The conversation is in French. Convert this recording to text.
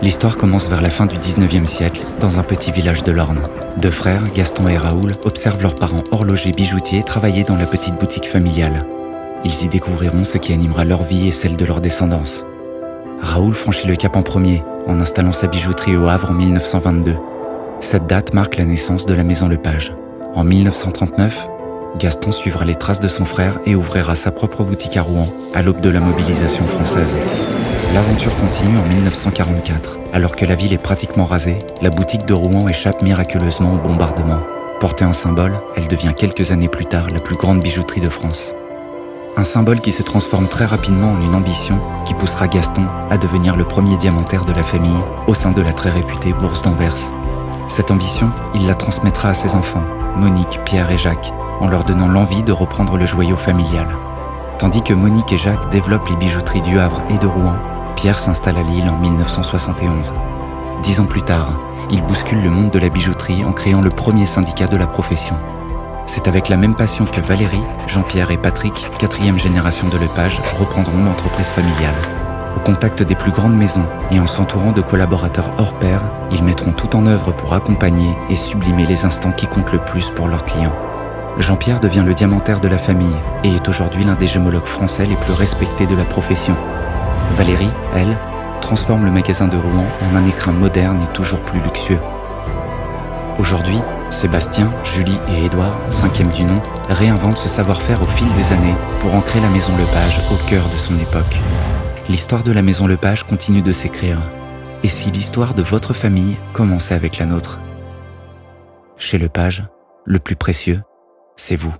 L'histoire commence vers la fin du 19e siècle, dans un petit village de l'Orne. Deux frères, Gaston et Raoul, observent leurs parents horlogers bijoutiers travailler dans la petite boutique familiale. Ils y découvriront ce qui animera leur vie et celle de leur descendance. Raoul franchit le cap en premier, en installant sa bijouterie au Havre en 1922. Cette date marque la naissance de la maison Lepage. En 1939, Gaston suivra les traces de son frère et ouvrira sa propre boutique à Rouen, à l'aube de la mobilisation française. L'aventure continue en 1944. Alors que la ville est pratiquement rasée, la boutique de Rouen échappe miraculeusement au bombardement. Portée en symbole, elle devient quelques années plus tard la plus grande bijouterie de France. Un symbole qui se transforme très rapidement en une ambition qui poussera Gaston à devenir le premier diamantaire de la famille au sein de la très réputée Bourse d'Anvers. Cette ambition, il la transmettra à ses enfants, Monique, Pierre et Jacques, en leur donnant l'envie de reprendre le joyau familial. Tandis que Monique et Jacques développent les bijouteries du Havre et de Rouen, Pierre s'installe à Lille en 1971. 10 ans plus tard, il bouscule le monde de la bijouterie en créant le premier syndicat de la profession. C'est avec la même passion que Valérie, Jean-Pierre et Patrick, 4e génération de Lepage, reprendront l'entreprise familiale. Au contact des plus grandes maisons et en s'entourant de collaborateurs hors pair, ils mettront tout en œuvre pour accompagner et sublimer les instants qui comptent le plus pour leurs clients. Jean-Pierre devient le diamantaire de la famille et est aujourd'hui l'un des gémologues français les plus respectés de la profession. Valérie, elle, transforme le magasin de Rouen en un écrin moderne et toujours plus luxueux. Aujourd'hui, Sébastien, Julie et Édouard, 5e du nom, réinventent ce savoir-faire au fil des années pour ancrer la maison Lepage au cœur de son époque. L'histoire de la maison Lepage continue de s'écrire. Et si l'histoire de votre famille commençait avec la nôtre ? Chez Lepage, le plus précieux, c'est vous.